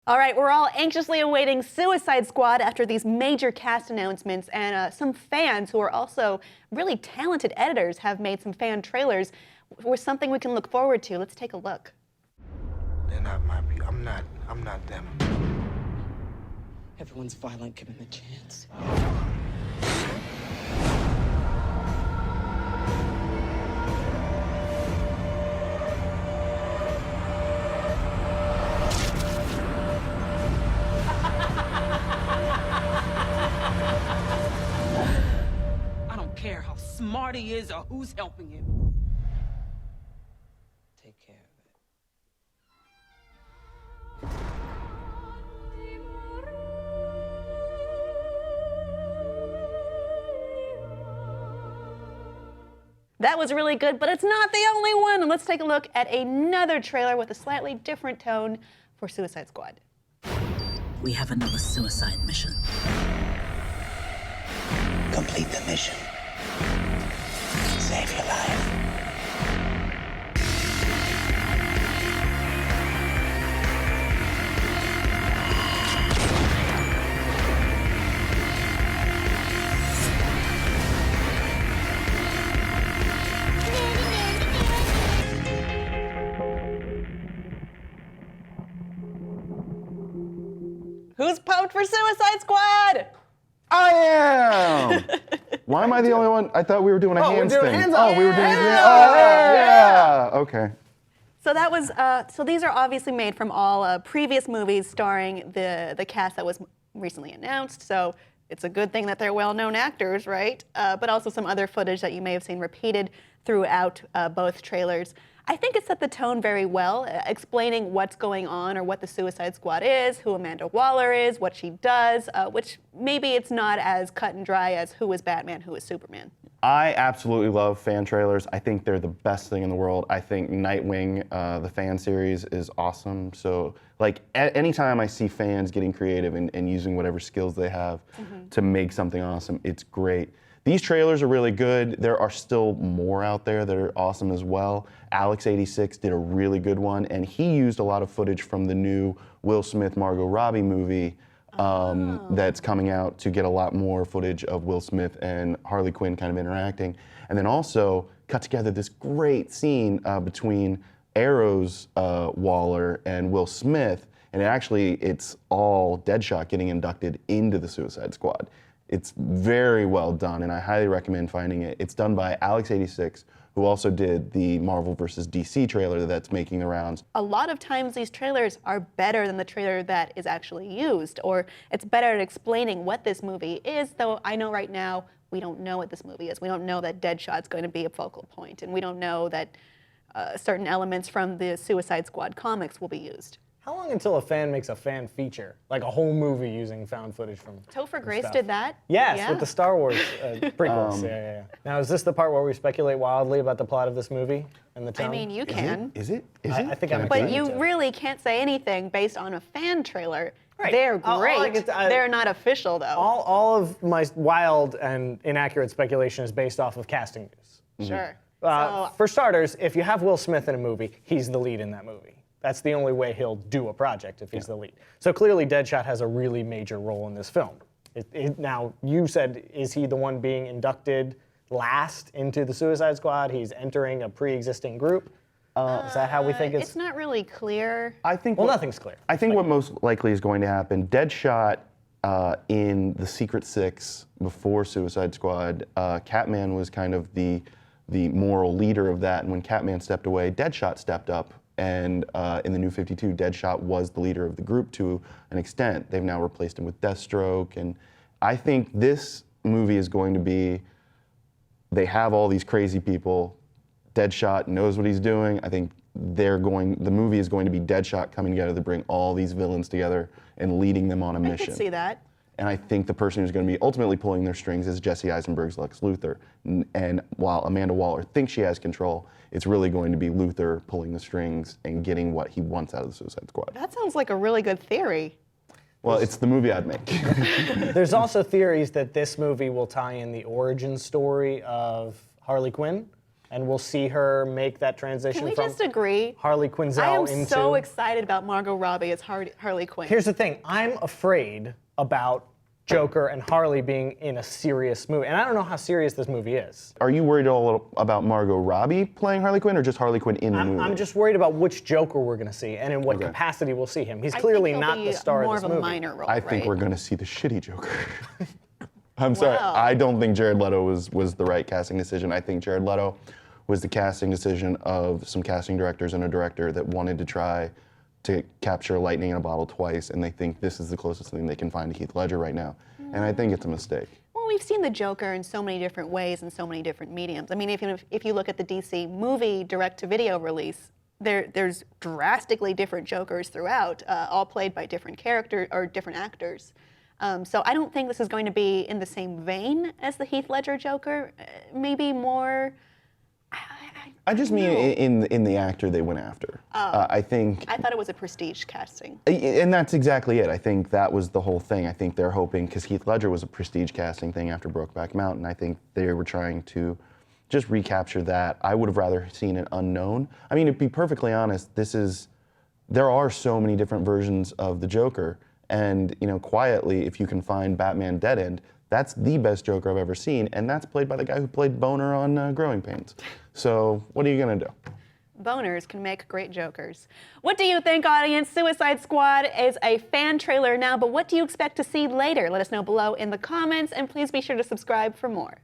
All right, we're all anxiously awaiting Suicide Squad after these major cast announcements, and some fans who are also really talented editors have made some fan trailers with something we can look forward to. Let's take a look. They're not my people. I'm not them. Everyone's violent, given the chance. I don't care how smart he is or who's helping him. Take care of it. That was really good, but it's not the only one. Let's take a look at another trailer with a slightly different tone for Suicide Squad. We have another suicide mission. Complete the mission. Save your life. Who's pumped for Suicide Squad? I am! Why am I the only one? I thought we were doing a hands we're doing thing. hands Oh, up. we were doing Yeah. Okay. So that was. So these are obviously made from all previous movies starring the cast that was recently announced. So it's a good thing that they're well-known actors, right? But also some other footage that you may have seen repeated throughout both trailers. I think it set the tone very well, explaining what's going on or what the Suicide Squad is, who Amanda Waller is, what she does, which maybe it's not as cut and dry as who is Batman, who is Superman. I absolutely love fan trailers. I think they're the best thing in the world. I think Nightwing, the fan series, is awesome. So, like, anytime I see fans getting creative and using whatever skills they have to make something awesome, it's great. These trailers are really good. There are still more out there that are awesome as well. Alex86 did a really good one, and he used a lot of footage from the new Will Smith, Margot Robbie movie that's coming out to get a lot more footage of Will Smith and Harley Quinn kind of interacting. And then also cut together this great scene between Arrow's Waller and Will Smith, and it's all Deadshot getting inducted into the Suicide Squad. It's very well done, and I highly recommend finding it. It's done by Alex86, who also did the Marvel vs. DC trailer that's making the rounds. A lot of times these trailers are better than the trailer that is actually used, or it's better at explaining what this movie is, though I know right now we don't know what this movie is. We don't know that Deadshot's going to be a focal point, and we don't know that certain elements from the Suicide Squad comics will be used. How long until a fan makes a fan feature, like a whole movie using found footage from? Topher Grace stuff? did that. Yes, Yeah. with the Star Wars prequels. Yeah. Now, is this the part where we speculate wildly about the plot of this movie and the tone? I mean, you can. Is it? I think I'm But excited you to. really can't say anything based on a fan trailer. Right. They're All I great. can- They're not official, though. All of my wild and inaccurate speculation is based off of casting news. Sure. For starters, if you have Will Smith in a movie, he's the lead in that movie. That's the only way he'll do a project if he's the lead. So clearly Deadshot has a really major role in this film. Now, you said, is he the one being inducted last into the Suicide Squad? He's entering a pre-existing group? Is that how we think It's not really clear. I think. Well, nothing's clear. I think what most likely is going to happen, Deadshot in the Secret Six before Suicide Squad, Catman was kind of the moral leader of that, and when Catman stepped away, Deadshot stepped up, and in the New 52, Deadshot was the leader of the group to an extent. They've now replaced him with Deathstroke, and I think this movie is going to be, they have all these crazy people, Deadshot knows what he's doing. I think the movie is going to be Deadshot coming together to bring all these villains together and leading them on a mission. I could see that. And I think the person who's going to be ultimately pulling their strings is Jesse Eisenberg's Lex Luthor. And while Amanda Waller thinks she has control, it's really going to be Luthor pulling the strings and getting what he wants out of the Suicide Squad. That sounds like a really good theory. Well, it's the movie I'd make. There's also theories that this movie will tie in the origin story of Harley Quinn. and we'll see her make that transition Can we from just agree? Harley Quinzel I am into... so excited about Margot Robbie as Harley Quinn. Here's the thing, I'm afraid about Joker and Harley being in a serious movie, and I don't know how serious this movie is. Are you worried at all about Margot Robbie playing Harley Quinn, or just Harley Quinn in the movie? I'm just worried about which Joker we're going to see and in what capacity we'll see him. He's I clearly think he'll not be the star more of this of a movie. minor role, I think right? we're going to see the shitty Joker. I'm sorry. Wow. I don't think Jared Leto was the right casting decision. I think Jared Leto was the casting decision of some casting directors and a director that wanted to try to capture lightning in a bottle twice, and they think this is the closest thing they can find to Heath Ledger right now. And I think it's a mistake. Well, we've seen the Joker in so many different ways and so many different mediums. I mean, if you look at the DC movie direct-to-video release, there's drastically different Jokers throughout, all played by different characters or different actors. So I don't think this is going to be in the same vein as the Heath Ledger Joker. Maybe more. I just mean in the actor they went after. I think. I thought it was a prestige casting. And that's exactly it. I think that was the whole thing. I think they're hoping, because Heath Ledger was a prestige casting thing after Brokeback Mountain, I think they were trying to just recapture that. I would have rather seen an unknown. I mean, to be perfectly honest, there are so many different versions of the Joker, and quietly, if you can find Batman Dead End, that's the best Joker I've ever seen, and that's played by the guy who played Boner on Growing Pains. So what are you gonna do? Boners can make great Jokers. What do you think, audience? Suicide Squad is a fan trailer now, but what do you expect to see later? Let us know below in the comments, and please be sure to subscribe for more.